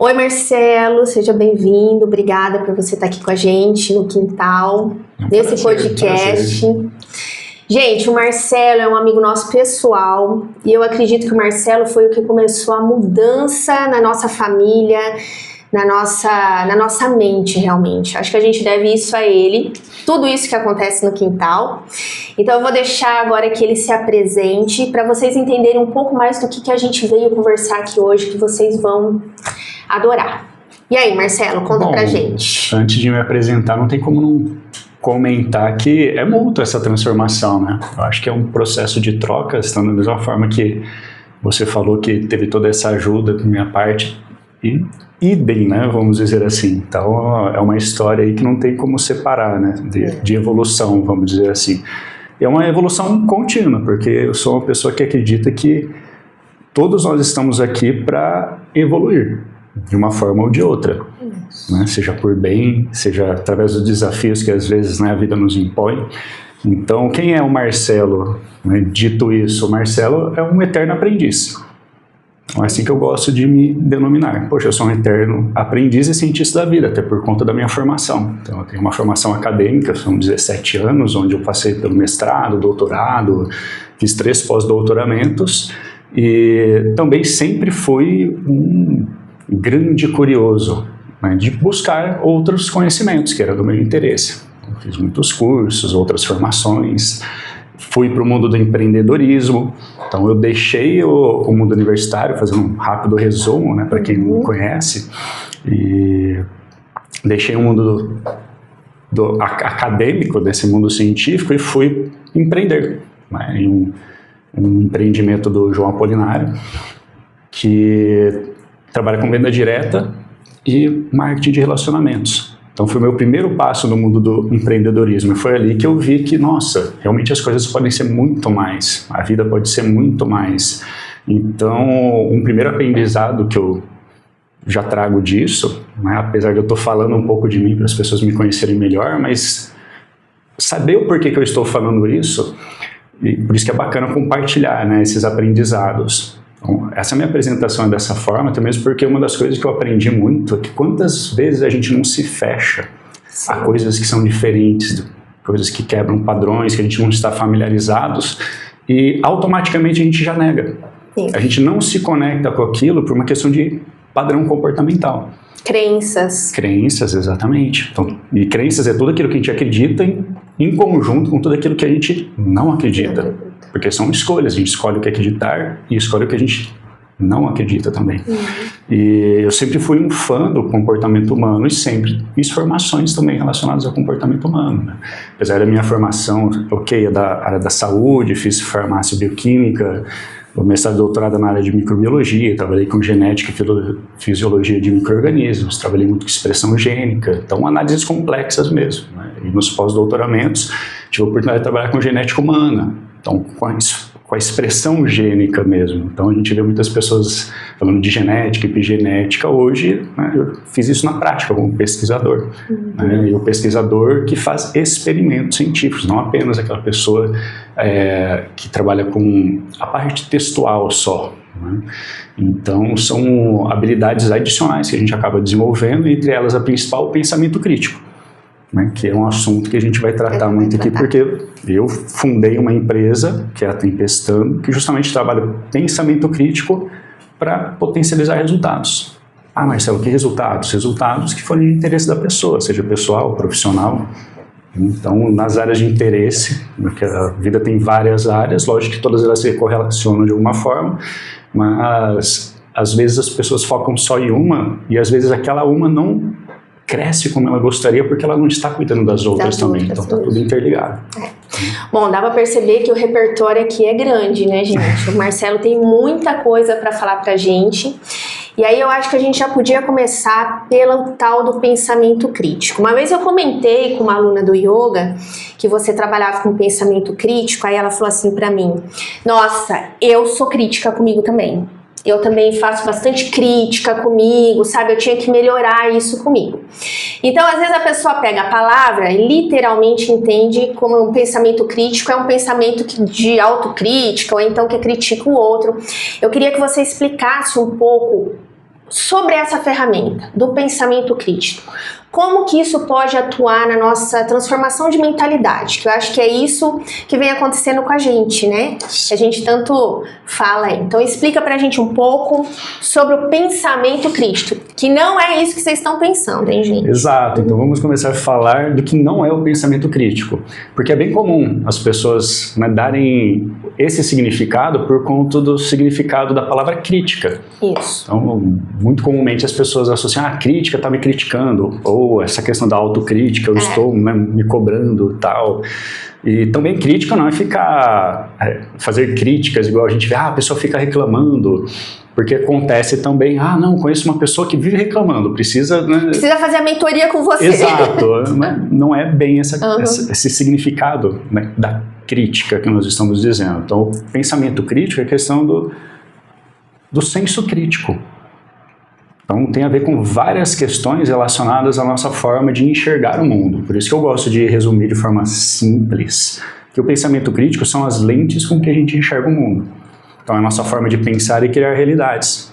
Oi, Marcelo, seja bem-vindo. Obrigada por você estar aqui com a gente no Quintal, nesse podcast. Gente, o Marcelo é um amigo nosso pessoal e eu acredito que o Marcelo foi o que começou a mudança na nossa família, na nossa mente, realmente. Acho que a gente deve isso a ele, tudo isso que acontece no Quintal. Então eu vou deixar agora que ele se apresente para vocês entenderem um pouco mais do que a gente veio conversar aqui hoje, que vocês vão adorar. E aí, Marcelo, conta pra gente. Antes de me apresentar, não tem como não comentar que é mútua essa transformação, né? Eu acho que é um processo de troca, da mesma forma que você falou que teve toda essa ajuda da minha parte, e idem, né? Vamos dizer assim. Então, é uma história aí que não tem como separar, né? De evolução, vamos dizer assim. É uma evolução contínua, porque eu sou uma pessoa que acredita que todos nós estamos aqui para evoluir, de uma forma ou de outra, né? Seja por bem, seja através dos desafios que às vezes, né, a vida nos impõe. Então, quem é o Marcelo? Né? Dito isso, o Marcelo é um eterno aprendiz. É assim que eu gosto de me denominar. Poxa, eu sou um eterno aprendiz e cientista da vida, até por conta da minha formação. Então, eu tenho uma formação acadêmica, são 17 anos, onde eu passei pelo mestrado, doutorado, fiz 3 pós-doutoramentos e também sempre fui um grande curioso, né, de buscar outros conhecimentos, que era do meu interesse. Eu fiz muitos cursos, outras formações, fui para o mundo do empreendedorismo, então eu deixei o mundo universitário, fazendo um rápido resumo, né, para quem não conhece, e deixei o mundo acadêmico, desse mundo científico, e fui empreender, né, em um empreendimento do João Apolinário, que trabalha com venda direta e marketing de relacionamentos. Então foi o meu primeiro passo no mundo do empreendedorismo. E foi ali que eu vi que, nossa, realmente as coisas podem ser muito mais. A vida pode ser muito mais. Então, um primeiro aprendizado que eu já trago disso, né, apesar de eu estou falando um pouco de mim para as pessoas me conhecerem melhor, mas saber o porquê que eu estou falando isso, e por isso que é bacana compartilhar, né, esses aprendizados. Então, essa minha apresentação é dessa forma, até mesmo porque uma das coisas que eu aprendi muito é que quantas vezes a gente não se fecha a coisas que são diferentes, coisas que quebram padrões, que a gente não está familiarizados, e automaticamente a gente já nega. Sim. A gente não se conecta com aquilo por uma questão de padrão comportamental. Crenças. Crenças, exatamente. Então, e crenças é tudo aquilo que a gente acredita em conjunto com tudo aquilo que a gente não acredita. Porque são escolhas, a gente escolhe o que acreditar e escolhe o que a gente não acredita também. E eu sempre fui um fã do comportamento humano e sempre fiz formações também relacionadas ao comportamento humano, né? Apesar da minha formação, é da área da saúde, fiz farmácia bioquímica, o mestrado e doutorado na área de microbiologia, trabalhei com genética e fisiologia de micro-organismos, trabalhei muito com expressão gênica, então análises complexas mesmo, né? E nos pós-doutoramentos tive a oportunidade de trabalhar com genética humana, então com a expressão gênica mesmo. Então a gente vê muitas pessoas falando de genética, epigenética. Hoje, né, eu fiz isso na prática como pesquisador. Né, e o pesquisador que faz experimentos científicos, não apenas aquela pessoa que trabalha com a parte textual só. Né. Então são habilidades adicionais que a gente acaba desenvolvendo, entre elas a principal, o pensamento crítico. Né, que é um assunto que a gente vai tratar muito aqui, porque eu fundei uma empresa, que é a Tempestando, que justamente trabalha pensamento crítico para potencializar resultados. Ah, Marcelo, que resultados? Resultados que forem de interesse da pessoa, seja pessoal, profissional. Então, nas áreas de interesse, porque a vida tem várias áreas, lógico que todas elas se correlacionam de alguma forma, mas às vezes as pessoas focam só em uma, e às vezes aquela uma não cresce como ela gostaria, porque ela não está cuidando das outras também, então está tudo interligado. Bom, dá para perceber que o repertório aqui é grande, né, gente? O Marcelo tem muita coisa para falar pra gente, e aí eu acho que a gente já podia começar pelo tal do pensamento crítico. Uma vez eu comentei com uma aluna do yoga que você trabalhava com pensamento crítico, aí ela falou assim pra mim: nossa, eu sou crítica comigo também. Eu também faço bastante crítica comigo, sabe? Eu tinha que melhorar isso comigo. Então, às vezes a pessoa pega a palavra e literalmente entende como um pensamento crítico é um pensamento de autocrítica, ou então que critica o outro. Eu queria que você explicasse um pouco sobre essa ferramenta do pensamento crítico, como que isso pode atuar na nossa transformação de mentalidade? Que eu acho que é isso que vem acontecendo com a gente, né? Que a gente tanto fala aí. Então explica pra gente um pouco sobre o pensamento crítico, que não é isso que vocês estão pensando, hein, gente? Exato. Então vamos começar a falar do que não é o pensamento crítico. Porque é bem comum as pessoas, né, darem esse significado por conta do significado da palavra crítica. Isso. Então, muito comumente as pessoas associam, a crítica está me criticando, ou essa questão da autocrítica, eu estou, né, me cobrando e tal. E também crítica não é ficar, fazer críticas igual a gente vê, a pessoa fica reclamando, porque acontece também, não, conheço uma pessoa que vive reclamando, precisa... Né, precisa fazer a mentoria com você. Exato, não é bem esse significado, né, da crítica que nós estamos dizendo. Então, o pensamento crítico é a questão do senso crítico. Então tem a ver com várias questões relacionadas à nossa forma de enxergar o mundo. Por isso que eu gosto de resumir de forma simples, que o pensamento crítico são as lentes com que a gente enxerga o mundo. Então é a nossa forma de pensar e criar realidades.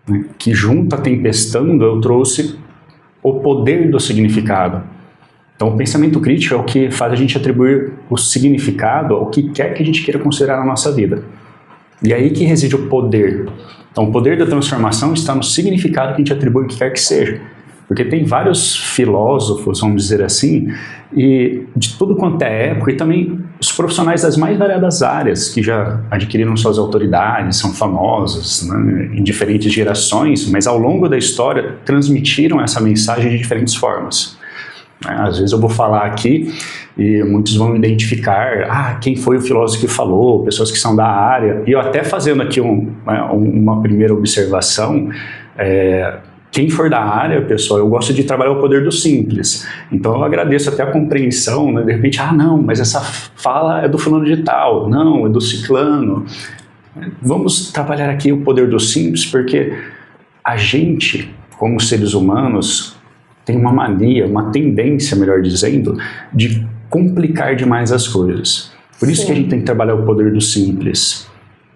Né? Que junto a Tempestando eu trouxe o poder do significado. Então o pensamento crítico é o que faz a gente atribuir o significado ao que quer que a gente queira considerar na nossa vida. E é aí que reside o poder. Então, o poder da transformação está no significado que a gente atribui o que quer que seja. Porque tem vários filósofos, vamos dizer assim, e de tudo quanto é época, e também os profissionais das mais variadas áreas, que já adquiriram suas autoridades, são famosos, né, em diferentes gerações, mas ao longo da história transmitiram essa mensagem de diferentes formas. Às vezes eu vou falar aqui e muitos vão identificar quem foi o filósofo que falou, pessoas que são da área, e eu até fazendo aqui uma primeira observação, quem for da área, pessoal, eu gosto de trabalhar o poder do simples, então eu agradeço até a compreensão, né? De repente, não, mas essa fala é do fulano de tal, não, é do ciclano. Vamos trabalhar aqui o poder do simples, porque a gente, como seres humanos, tem uma mania, uma tendência, melhor dizendo, de complicar demais as coisas. Por isso que a gente tem que trabalhar o poder do simples,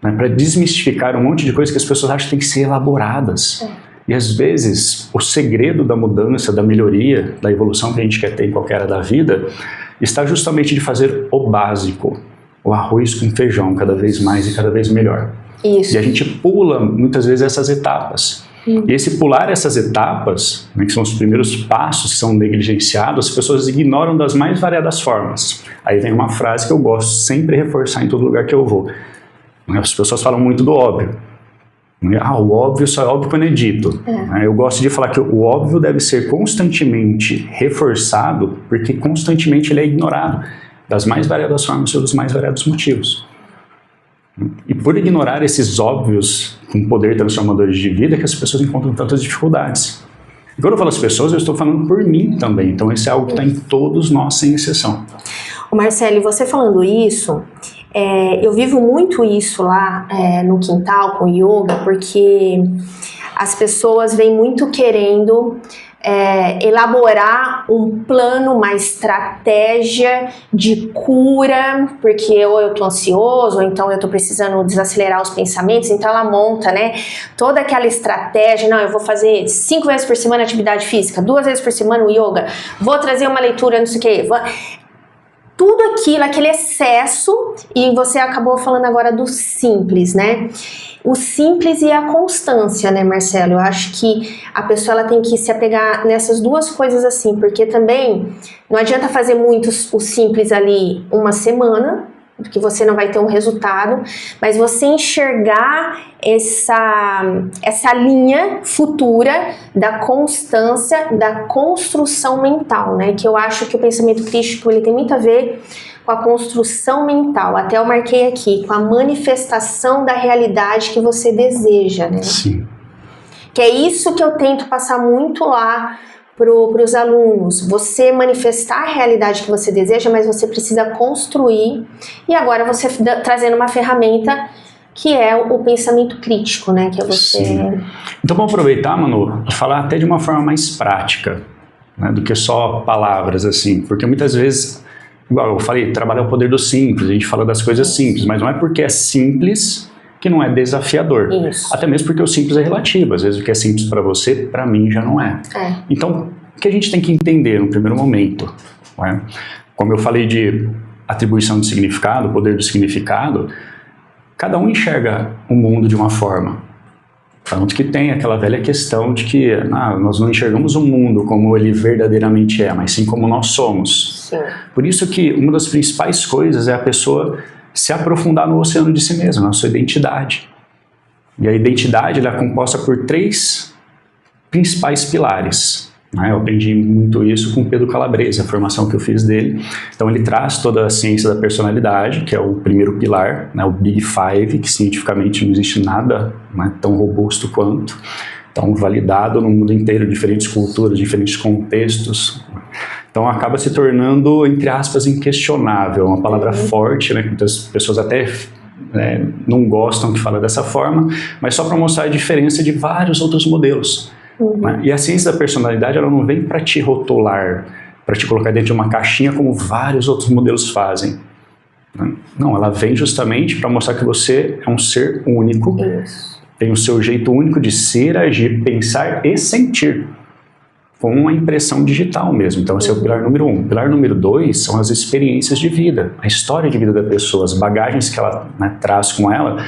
né, para desmistificar um monte de coisas que as pessoas acham que tem que ser elaboradas. E às vezes o segredo da mudança, da melhoria, da evolução que a gente quer ter em qualquer área da vida, está justamente de fazer o básico, o arroz com feijão, cada vez mais e cada vez melhor. Isso. E a gente pula muitas vezes essas etapas. E esse pular essas etapas, né, que são os primeiros passos que são negligenciados, as pessoas ignoram das mais variadas formas. Aí vem uma frase que eu gosto sempre de reforçar em todo lugar que eu vou. As pessoas falam muito do óbvio. O óbvio só é óbvio quando é dito. Eu gosto de falar que o óbvio deve ser constantemente reforçado, porque constantemente ele é ignorado das mais variadas formas pelos mais variados motivos. E por ignorar esses óbvios com poder transformadores de vida que as pessoas encontram tantas dificuldades. E quando eu falo as pessoas, eu estou falando por mim também. Então isso é algo que está em todos nós, sem exceção. Marcelo, você falando isso, eu vivo muito isso lá no quintal com yoga, porque as pessoas vêm muito querendo elaborar um plano, uma estratégia de cura, porque ou eu tô ansioso, ou então eu tô precisando desacelerar os pensamentos, então ela monta, né, toda aquela estratégia, não, eu vou fazer 5 vezes por semana atividade física, 2 vezes por semana o yoga, vou trazer uma leitura, não sei o que, tudo aquilo, aquele excesso, e você acabou falando agora do simples, né? O simples e a constância, né, Marcelo? Eu acho que a pessoa ela tem que se apegar nessas duas coisas assim, porque também não adianta fazer muito o simples ali uma semana, porque você não vai ter um resultado, mas você enxergar essa linha futura da constância, da construção mental, né? Que eu acho que o pensamento crítico ele tem muito a ver com a construção mental, até eu marquei aqui, com a manifestação da realidade que você deseja, né? Sim. Que é isso que eu tento passar muito lá para os alunos, você manifestar a realidade que você deseja, mas você precisa construir, e agora você trazendo uma ferramenta que é o pensamento crítico, né, que é você... Sim. Então vamos aproveitar, Manu, e falar até de uma forma mais prática, né, do que só palavras, assim, porque muitas vezes, igual eu falei, trabalhar o poder do simples, a gente fala das coisas simples, mas não é porque é simples que não é desafiador. Isso. Até mesmo porque o simples é relativo. Às vezes o que é simples para você, para mim já não é. Então, o que a gente tem que entender no primeiro momento, não é? Como eu falei de atribuição de significado, poder do significado, cada um enxerga o mundo de uma forma. Tanto que tem aquela velha questão de que nós não enxergamos o mundo como ele verdadeiramente é, mas sim como nós somos. Sim. Por isso que uma das principais coisas é a pessoa se aprofundar no oceano de si mesma, na sua identidade. E a identidade ela é composta por 3 principais pilares. Eu aprendi muito isso com Pedro Calabrese, a formação que eu fiz dele. Então ele traz toda a ciência da personalidade, que é o primeiro pilar, o Big Five, que cientificamente não existe nada tão robusto quanto. Então validado no mundo inteiro, diferentes culturas, diferentes contextos. Então acaba se tornando, entre aspas, inquestionável, uma palavra forte, que muitas pessoas até não gostam que fala dessa forma, mas só para mostrar a diferença de vários outros modelos. E a ciência da personalidade ela não vem para te rotular, para te colocar dentro de uma caixinha como vários outros modelos fazem. Não, ela vem justamente para mostrar que você é um ser único, tem o seu jeito único de ser, agir, pensar e sentir, com uma impressão digital mesmo. Então esse é o pilar número 1. O pilar número 2 são as experiências de vida, a história de vida da pessoa, as bagagens que ela traz com ela,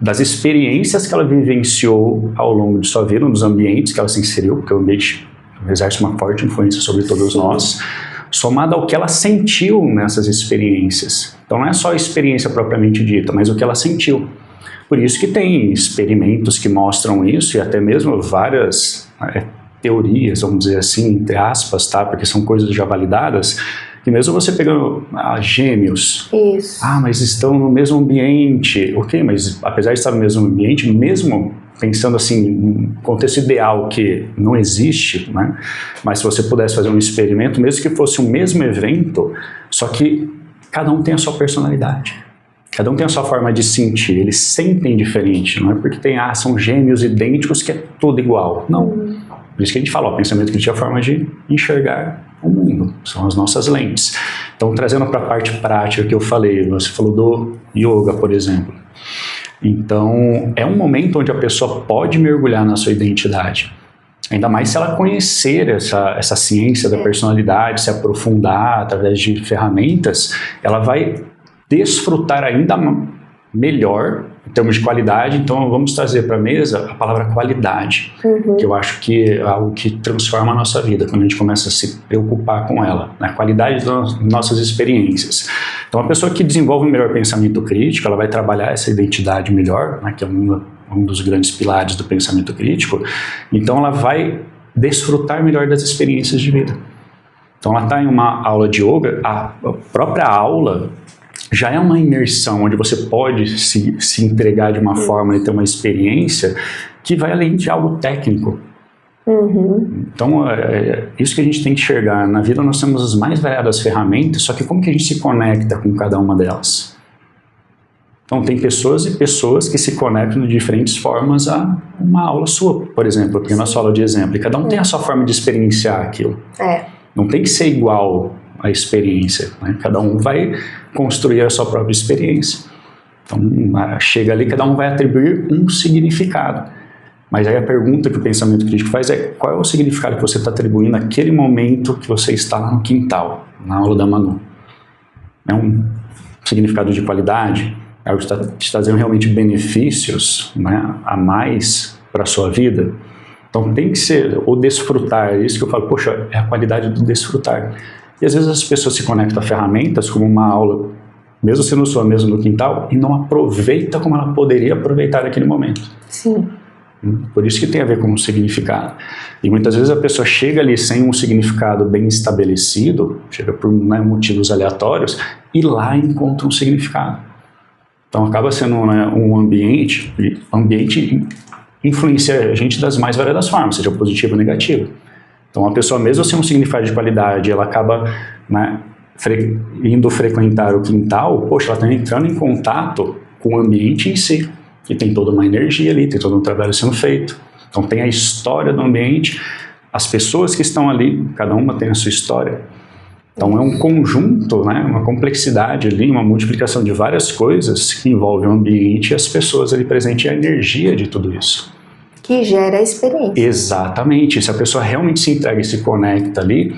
das experiências que ela vivenciou ao longo de sua vida, nos ambientes que ela se inseriu, porque o ambiente exerce uma forte influência sobre todos nós, somado ao que ela sentiu nessas experiências. Então não é só a experiência propriamente dita, mas o que ela sentiu. Por isso que tem experimentos que mostram isso, e até mesmo várias teorias, vamos dizer assim, entre aspas, porque são coisas já validadas, que mesmo você pegando gêmeos, mas estão no mesmo ambiente, ok, mas apesar de estar no mesmo ambiente, mesmo pensando assim, um contexto ideal que não existe, mas se você pudesse fazer um experimento, mesmo que fosse o mesmo evento, só que cada um tem a sua personalidade, cada um tem a sua forma de sentir, eles sentem diferente, não é porque são gêmeos idênticos que é tudo igual, não. Por isso que a gente fala, o pensamento crítico é a forma de enxergar o mundo, são as nossas lentes. Então, trazendo para a parte prática que eu falei, você falou do yoga, por exemplo. Então, é um momento onde a pessoa pode mergulhar na sua identidade. Ainda mais se ela conhecer essa ciência da personalidade, se aprofundar através de ferramentas, ela vai desfrutar ainda melhor em termos de qualidade. Então vamos trazer para a mesa a palavra qualidade, que eu acho que é algo que transforma a nossa vida quando a gente começa a se preocupar com ela, a qualidade das nossas experiências. Então a pessoa que desenvolve um melhor pensamento crítico, ela vai trabalhar essa identidade melhor, que é um dos grandes pilares do pensamento crítico, então ela vai desfrutar melhor das experiências de vida. Então ela está em uma aula de yoga, a própria aula já é uma imersão onde você pode se entregar de uma forma e ter uma experiência que vai além de algo técnico. Então, isso que a gente tem que enxergar. Na vida nós temos as mais variadas ferramentas, só que como que a gente se conecta com cada uma delas? Então, tem pessoas e pessoas que se conectam de diferentes formas a uma aula sua, por exemplo, porque a nossa aula de exemplo, e cada um tem a sua forma de experienciar aquilo. Não tem que ser igual a experiência, cada um vai construir a sua própria experiência. Então chega ali, cada um vai atribuir um significado, mas aí a pergunta que o pensamento crítico faz é: qual é o significado que você está atribuindo naquele momento que você está lá no quintal, na aula da Manu? É um significado de qualidade? É algo que está te trazendo realmente benefícios a mais para a sua vida? Então tem que ser o desfrutar, é isso que eu falo, poxa, é a qualidade do desfrutar. E às vezes as pessoas se conectam a ferramentas como uma aula, mesmo sendo sua mesmo no quintal, e não aproveita como ela poderia aproveitar naquele momento. Por isso que tem a ver com o significado. E muitas vezes a pessoa chega ali sem um significado bem estabelecido, chega por motivos aleatórios, e lá encontra um significado. Então acaba sendo um ambiente, influencia a gente das mais variadas formas, seja positivo ou negativo. Então a pessoa, mesmo sem um significado de qualidade, ela acaba indo frequentar o quintal, poxa, ela está entrando em contato com o ambiente em si, que tem toda uma energia ali, tem todo um trabalho sendo feito. Então tem a história do ambiente, as pessoas que estão ali, cada uma tem a sua história. Então é um conjunto, né, uma complexidade ali, uma multiplicação de várias coisas que envolve o ambiente e as pessoas ali presentes e a energia de tudo isso. Que gera a experiência. Exatamente. Se a pessoa realmente se entrega e se conecta ali,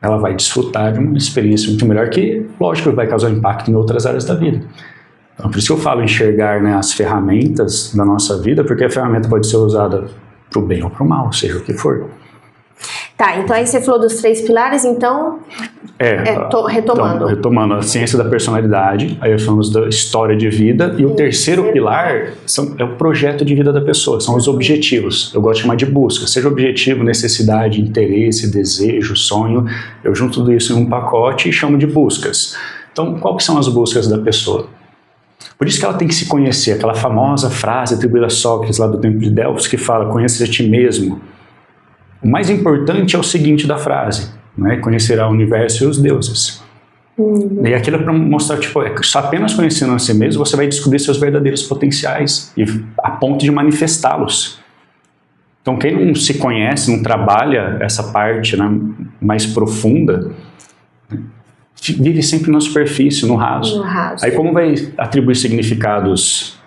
ela vai desfrutar de uma experiência muito melhor que, lógico, vai causar impacto em outras áreas da vida. Então, por isso que eu falo enxergar, né, as ferramentas da nossa vida, porque a ferramenta pode ser usada para o bem ou para o mal, seja o que for. Tá, então aí você falou dos 3 pilares, então, retomando. Então, retomando a ciência da personalidade, aí falamos da história de vida, e o terceiro pilar é o projeto de vida da pessoa, são os objetivos. Eu gosto de chamar de busca, seja objetivo, necessidade, interesse, desejo, sonho, eu junto tudo isso em um pacote e chamo de buscas. Então, quais são as buscas da pessoa? Por isso que ela tem que se conhecer, aquela famosa frase atribuída a Sócrates lá do Templo de Delfos, que fala, conheça a ti mesmo. O mais importante é o seguinte da frase, né? Conhecerá o universo e os deuses. E aquilo é para mostrar, tipo, só apenas conhecendo a si mesmo você vai descobrir seus verdadeiros potenciais e a ponto de manifestá-los. Então quem não se conhece, não trabalha essa parte, né, mais profunda, vive sempre na superfície, no raso. Aí como vai atribuir significados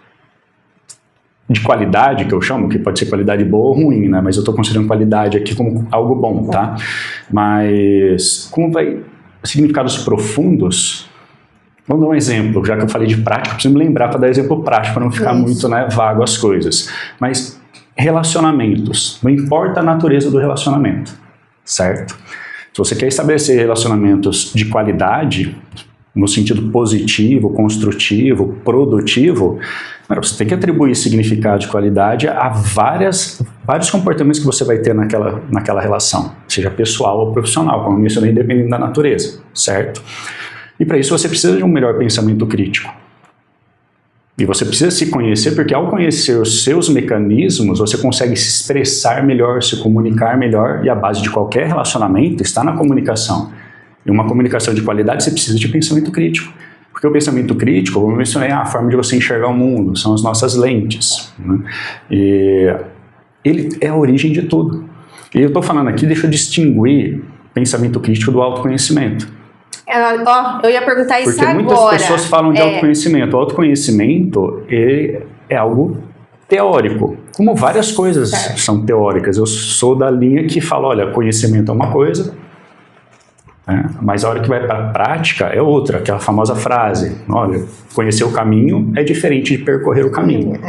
de qualidade, que eu chamo, que pode ser qualidade boa ou ruim, né? Mas eu estou considerando qualidade aqui como algo bom, tá? Mas como vai significados profundos? Vamos dar um exemplo, já que eu falei de prática, preciso me lembrar para dar exemplo prático, para não ficar muito, né, vago as coisas. Mas relacionamentos, não importa a natureza do relacionamento, certo? Se você quer estabelecer relacionamentos de qualidade, no sentido positivo, construtivo, produtivo, você tem que atribuir significado de qualidade a vários comportamentos que você vai ter naquela relação, seja pessoal ou profissional, como eu mencionei, dependendo da natureza, certo? E para isso você precisa de um melhor pensamento crítico. E você precisa se conhecer, porque ao conhecer os seus mecanismos, você consegue se expressar melhor, se comunicar melhor, e a base de qualquer relacionamento está na comunicação. E uma comunicação de qualidade, você precisa de pensamento crítico. Porque o pensamento crítico, como eu mencionei, a forma de você enxergar o mundo, são as nossas lentes, né? E ele é a origem de tudo. E eu estou falando aqui, deixa eu distinguir pensamento crítico do autoconhecimento. Eu ia perguntar isso agora. Porque muitas pessoas falam de autoconhecimento. O autoconhecimento é algo teórico, como várias coisas são teóricas. Eu sou da linha que fala, olha, conhecimento é uma coisa, mas a hora que vai para a prática é outra, aquela famosa frase, olha, conhecer o caminho é diferente de percorrer o caminho.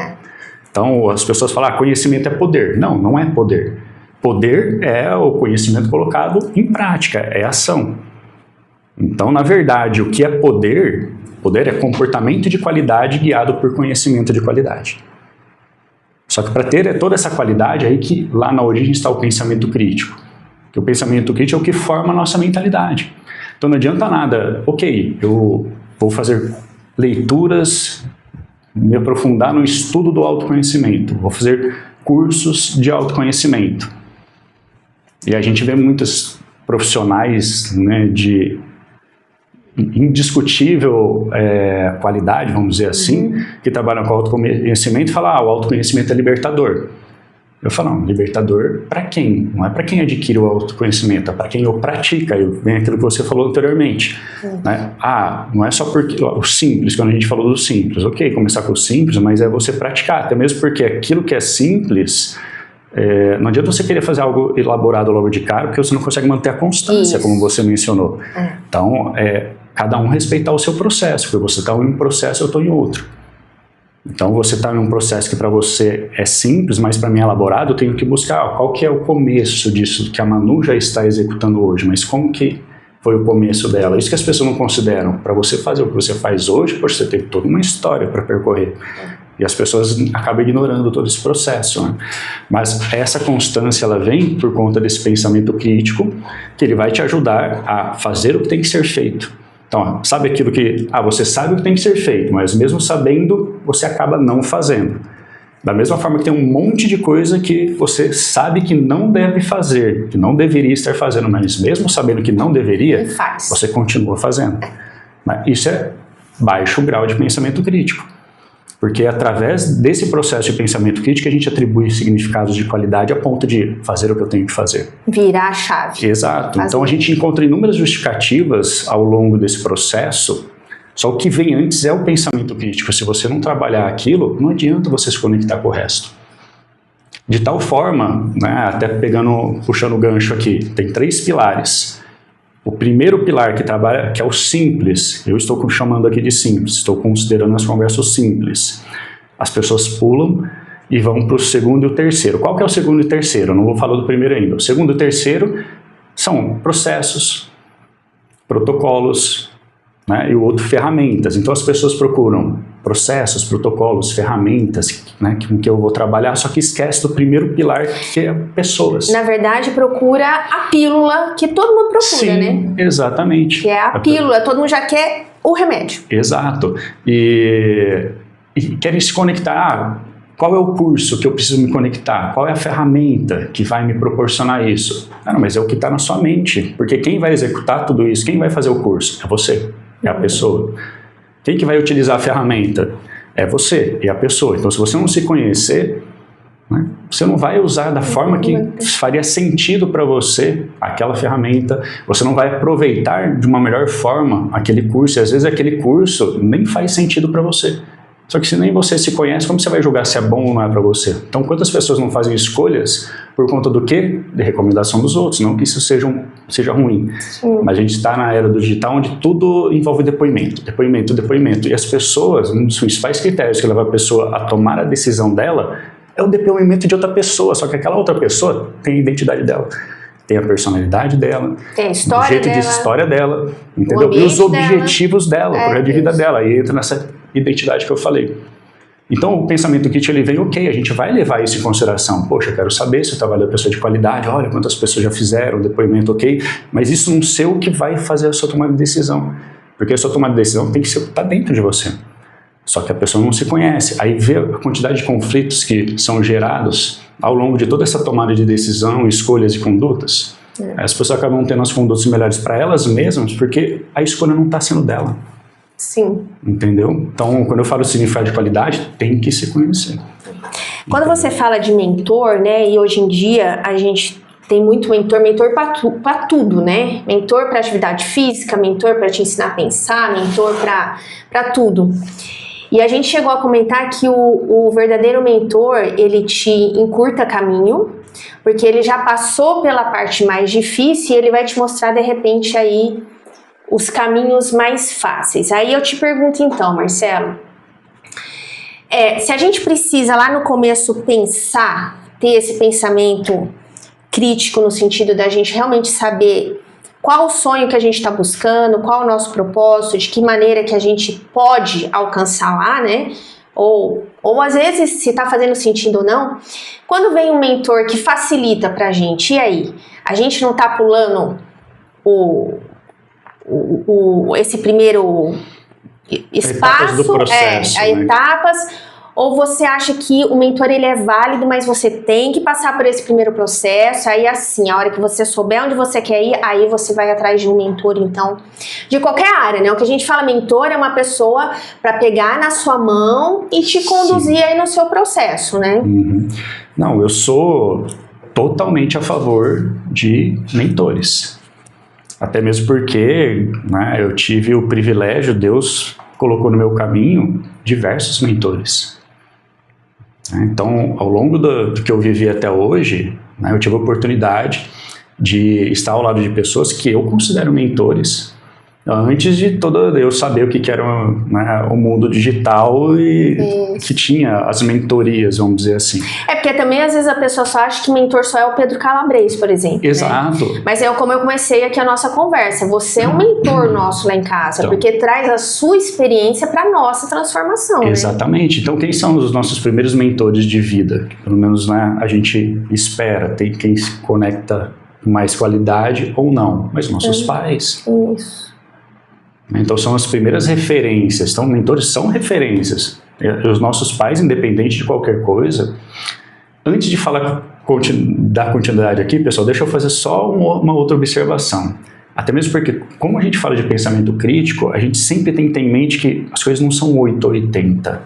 Então as pessoas falam, conhecimento é poder. Não, não é poder. Poder é o conhecimento colocado em prática, é ação. Então, na verdade, o que é poder? Poder é comportamento de qualidade guiado por conhecimento de qualidade. Só que para ter toda essa qualidade, aí que lá na origem está o pensamento crítico. Que o pensamento crítico é o que forma a nossa mentalidade. Então não adianta nada, ok, eu vou fazer leituras, me aprofundar no estudo do autoconhecimento, vou fazer cursos de autoconhecimento. E a gente vê muitos profissionais, né, de indiscutível qualidade, vamos dizer assim, que trabalham com autoconhecimento e falam, o autoconhecimento é libertador. Eu falo, não, libertador para quem? Não é para quem adquire o autoconhecimento, é para quem o pratica. Vem aquilo que você falou anteriormente. Né? Não é só porque o simples, quando a gente falou do simples, ok, começar com o simples, mas é você praticar, até mesmo porque aquilo que é simples, não adianta você querer fazer algo elaborado logo de cara, porque você não consegue manter a constância, como você mencionou. Então, cada um respeitar o seu processo, porque você está em um processo, eu estou em outro. Então você está em um processo que para você é simples, mas para mim é elaborado, eu tenho que buscar qual que é o começo disso que a Manu já está executando hoje, mas como que foi o começo dela? Isso que as pessoas não consideram. Para você fazer o que você faz hoje, você teve toda uma história para percorrer. E as pessoas acabam ignorando todo esse processo, né? Mas essa constância, ela vem por conta desse pensamento crítico, que ele vai te ajudar a fazer o que tem que ser feito. Então, sabe aquilo que, você sabe o que tem que ser feito, mas mesmo sabendo, você acaba não fazendo. Da mesma forma que tem um monte de coisa que você sabe que não deve fazer, que não deveria estar fazendo, mas mesmo sabendo que não deveria, você continua fazendo. Isso é baixo grau de pensamento crítico. Porque é através desse processo de pensamento crítico a gente atribui significados de qualidade a ponto de fazer o que eu tenho que fazer. Virar a chave. Exato. Então a gente encontra inúmeras justificativas ao longo desse processo, só o que vem antes é o pensamento crítico. Se você não trabalhar aquilo, não adianta você se conectar com o resto. De tal forma, né, até puxando o gancho aqui, tem 3 pilares. O primeiro pilar que trabalha, que é o simples, eu estou chamando aqui de simples, estou considerando as conversas simples. As pessoas pulam e vão para o segundo e o terceiro. Qual que é o segundo e o terceiro? Eu não vou falar do primeiro ainda. O segundo e o terceiro são processos, protocolos, né, e o outro ferramentas. Então as pessoas procuram processos, protocolos, ferramentas, né, que eu vou trabalhar, só que esquece do primeiro pilar, que é pessoas. Na verdade, procura a pílula que todo mundo procura, sim, né? Exatamente. Que é a pílula, todo mundo já quer o remédio. Exato. E querem se conectar. Qual é o curso que eu preciso me conectar? Qual é a ferramenta que vai me proporcionar isso? Não, mas é o que está na sua mente. Porque quem vai executar tudo isso, quem vai fazer o curso? É você, é a pessoa. Quem que vai utilizar a ferramenta? É você e a pessoa. Então, se você não se conhecer, né, você não vai usar da forma que faria sentido para você aquela ferramenta, você não vai aproveitar de uma melhor forma aquele curso, e às vezes aquele curso nem faz sentido para você. Só que se nem você se conhece, como você vai julgar se é bom ou não é para você? Então, quantas pessoas não fazem escolhas por conta do quê? De recomendação dos outros, não que isso seja ruim. Sim. Mas a gente está na era do digital onde tudo envolve depoimento. E as pessoas, um dos principais critérios que leva a pessoa a tomar a decisão dela é o depoimento de outra pessoa, só que aquela outra pessoa tem a identidade dela. Tem a personalidade dela, tem a história o jeito dela, de história dela, entendeu? E os objetivos dela, o projeto de vida dela. E entra nessa identidade que eu falei. Então, o pensamento crítico, ele vem, ok, a gente vai levar isso em consideração. Poxa, eu quero saber se o trabalho da pessoa é de qualidade, olha quantas pessoas já fizeram, depoimento, ok, mas isso não ser o que vai fazer a sua tomada de decisão. Porque a sua tomada de decisão tem que ser o que está dentro de você. Só que a pessoa não se conhece. Aí vê a quantidade de conflitos que são gerados ao longo de toda essa tomada de decisão, escolhas e condutas. As pessoas acabam tendo as condutas melhores para elas mesmas porque a escolha não está sendo dela. Sim. Entendeu? Então, quando eu falo significado de qualidade, tem que se conhecer. Quando você fala de mentor, né, e hoje em dia a gente tem muito mentor para tudo, né? Mentor para atividade física, mentor para te ensinar a pensar, mentor para tudo. E a gente chegou a comentar que o verdadeiro mentor, ele te encurta caminho, porque ele já passou pela parte mais difícil e ele vai te mostrar de repente aí os caminhos mais fáceis. Aí eu te pergunto então, Marcelo, se a gente precisa lá no começo pensar, ter esse pensamento crítico no sentido da gente realmente saber qual o sonho que a gente está buscando, qual o nosso propósito, de que maneira que a gente pode alcançar lá, né? Ou às vezes, se está fazendo sentido ou não. Quando vem um mentor que facilita para a gente, e aí? A gente não está pulando esse primeiro espaço, etapas do processo, né? Etapas. Ou você acha que o mentor ele é válido, mas você tem que passar por esse primeiro processo, aí assim, a hora que você souber onde você quer ir, aí você vai atrás de um mentor, então, de qualquer área, né? O que a gente fala mentor é uma pessoa para pegar na sua mão e te conduzir Sim. aí no seu processo, né? Uhum. Não, eu sou totalmente a favor de mentores. Até mesmo porque, né, eu tive o privilégio, Deus colocou no meu caminho diversos mentores. Então, ao longo do que eu vivi até hoje, né, eu tive a oportunidade de estar ao lado de pessoas que eu considero mentores, antes de eu saber o que era né, o mundo digital e que tinha as mentorias, vamos dizer assim. É porque também às vezes a pessoa só acha que mentor só é o Pedro Calabres, por exemplo. Exato. Né? Mas como eu comecei aqui a nossa conversa, você é um mentor nosso lá em casa, então, porque traz a sua experiência para a nossa transformação. Exatamente. Né? Então quem são os nossos primeiros mentores de vida? Pelo menos né, a gente espera, tem quem se conecta com mais qualidade ou não, mas nossos pais. Isso. Então são as primeiras referências, então mentores são referências. E os nossos pais, independente de qualquer coisa, antes de dar continuidade aqui, pessoal, deixa eu fazer só uma outra observação. Até mesmo porque, como a gente fala de pensamento crítico, a gente sempre tem que ter em mente que as coisas não são 8 ou 80.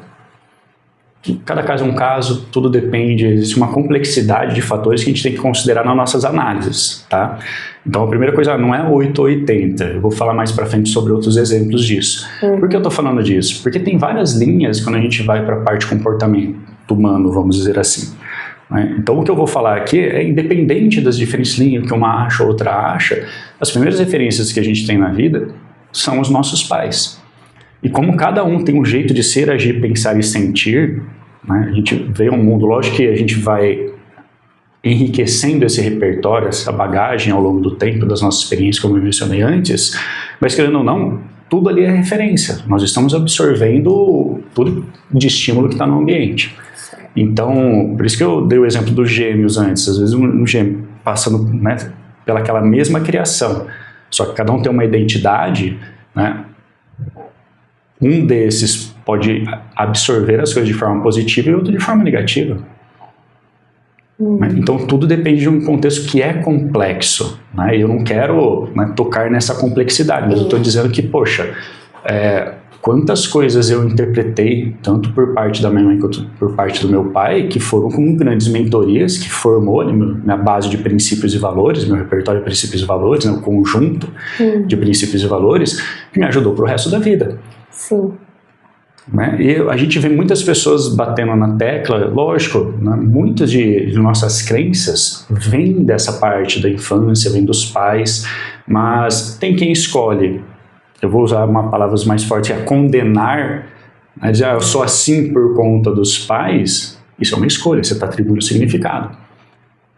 cada caso é um caso, tudo depende, existe uma complexidade de fatores que a gente tem que considerar nas nossas análises, tá? Então a primeira coisa não é 8 ou 80, eu vou falar mais pra frente sobre outros exemplos disso. Por que eu tô falando disso? Porque tem várias linhas quando a gente vai para a parte comportamento humano, vamos dizer assim. Né? Então o que eu vou falar aqui é independente das diferentes linhas que uma acha ou outra acha, as primeiras referências que a gente tem na vida são os nossos pais. E como cada um tem um jeito de ser, agir, pensar e sentir, né? A gente vê um mundo, lógico que a gente vai enriquecendo esse repertório, essa bagagem ao longo do tempo das nossas experiências, como eu mencionei antes, mas querendo ou não, tudo ali é referência. Nós estamos absorvendo tudo de estímulo que está no ambiente. Então, por isso que eu dei o exemplo dos gêmeos antes. Às vezes um gêmeo passando, né, pelaquela mesma criação, só que cada um tem uma identidade, né? Um desses pode absorver as coisas de forma positiva e outro de forma negativa. Então tudo depende de um contexto que é complexo, né? Eu não quero, né, tocar nessa complexidade, mas eu estou dizendo que, poxa, quantas coisas eu interpretei, tanto por parte da minha mãe quanto por parte do meu pai, que foram com grandes mentorias, que formou minha base de princípios e valores, meu repertório de princípios e valores, né, o conjunto de princípios e valores, que me ajudou para o resto da vida. Sim. Né? E a gente vê muitas pessoas batendo na tecla, lógico, né? Muitas de nossas crenças vêm dessa parte da infância, vêm dos pais, mas tem quem escolhe, eu vou usar uma palavra mais forte, é condenar, né? Dizer, eu sou assim por conta dos pais, isso é uma escolha, você está atribuindo significado.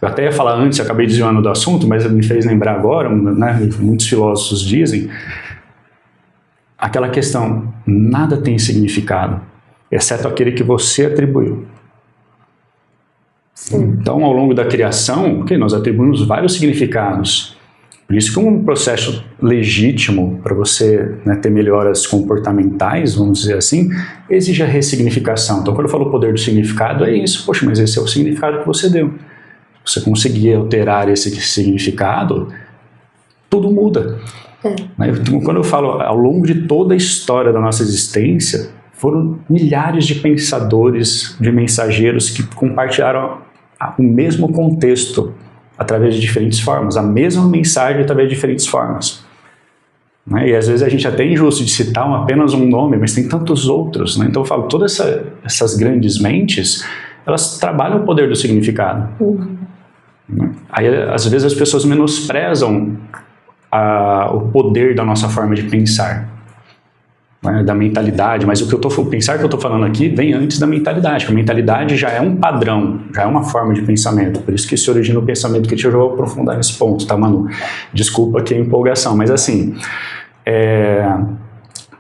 Eu até ia falar antes, eu acabei desviando do assunto, mas me fez lembrar agora, né? Muitos filósofos dizem, aquela questão, nada tem significado, exceto aquele que você atribuiu. Sim. Então, ao longo da criação, nós atribuímos vários significados. Por isso que um processo legítimo para você, né, ter melhoras comportamentais, vamos dizer assim, exige a ressignificação. Então, quando eu falo poder do significado, é isso. Poxa, mas esse é o significado que você deu. Se você conseguir alterar esse significado, tudo muda. Então, quando eu falo ao longo de toda a história da nossa existência, foram milhares de pensadores, de mensageiros que compartilharam o mesmo contexto através de diferentes formas, a mesma mensagem através de diferentes formas. E às vezes a gente até é injusto de citar apenas um nome, mas tem tantos outros. Então eu falo, todas essas grandes mentes, elas trabalham o poder do significado. Aí às vezes as pessoas menosprezam o poder da nossa forma de pensar, né, da mentalidade, mas o pensar que eu estou falando aqui vem antes da mentalidade, porque a mentalidade já é um padrão, já é uma forma de pensamento, por isso que se origina o pensamento crítico. Eu já vou aprofundar nesse ponto, tá, Manu? Desculpa aqui a empolgação, mas assim,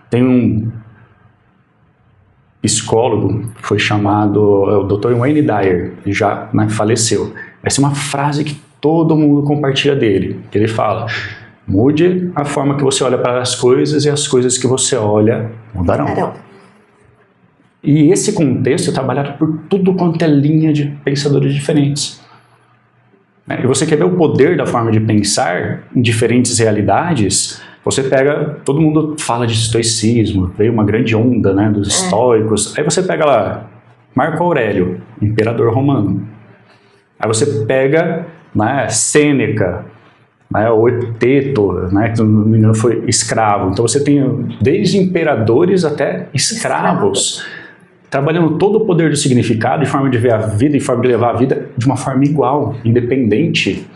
tem um psicólogo que foi chamado, o Dr. Wayne Dyer, ele já, né, faleceu. Essa é uma frase que todo mundo compartilha dele, que ele fala: mude a forma que você olha para as coisas e as coisas que você olha mudarão. E esse contexto é trabalhado por tudo quanto é linha de pensadores diferentes. E você quer ver o poder da forma de pensar em diferentes realidades? Você pega, todo mundo fala de estoicismo, veio uma grande onda, né, dos estoicos. Aí você pega lá Marco Aurélio, imperador romano. Aí você pega, né, Sêneca, né, o Epiteto, né, que se não me engano foi escravo. Então você tem desde imperadores até escravos, trabalhando todo o poder do significado, de forma de ver a vida e forma de levar a vida de uma forma igual, independente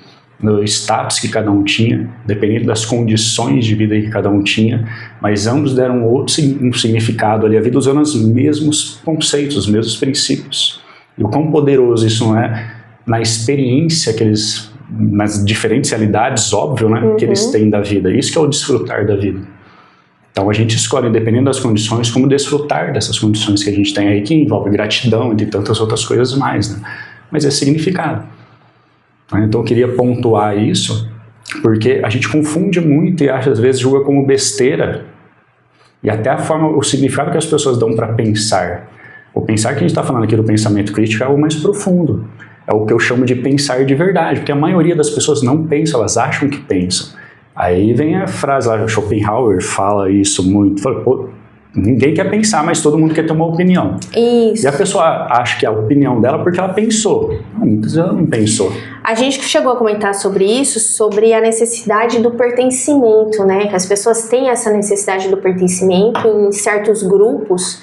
do status que cada um tinha, dependendo das condições de vida que cada um tinha, mas ambos deram um significado ali à vida usando os mesmos conceitos, os mesmos princípios. E o quão poderoso isso não é na experiência que eles, nas diferentes realidades, óbvio, né, que eles têm da vida. Isso que é o desfrutar da vida. Então a gente escolhe, dependendo das condições, como desfrutar dessas condições que a gente tem aí, que envolve gratidão e tantas outras coisas mais, né? Mas é significado. Então eu queria pontuar isso, porque a gente confunde muito e às vezes julga como besteira, e até a forma, o significado que as pessoas dão para pensar. O pensar que a gente está falando aqui do pensamento crítico é algo mais profundo. É o que eu chamo de pensar de verdade, porque a maioria das pessoas não pensam, elas acham que pensam. Aí vem a frase lá, Schopenhauer fala isso muito, fala, pô, ninguém quer pensar, mas todo mundo quer ter uma opinião. Isso. E a pessoa acha que é a opinião dela porque ela pensou. Muitas ela não pensou. A gente chegou a comentar sobre isso, sobre a necessidade do pertencimento, né? Que as pessoas têm essa necessidade do pertencimento em certos grupos.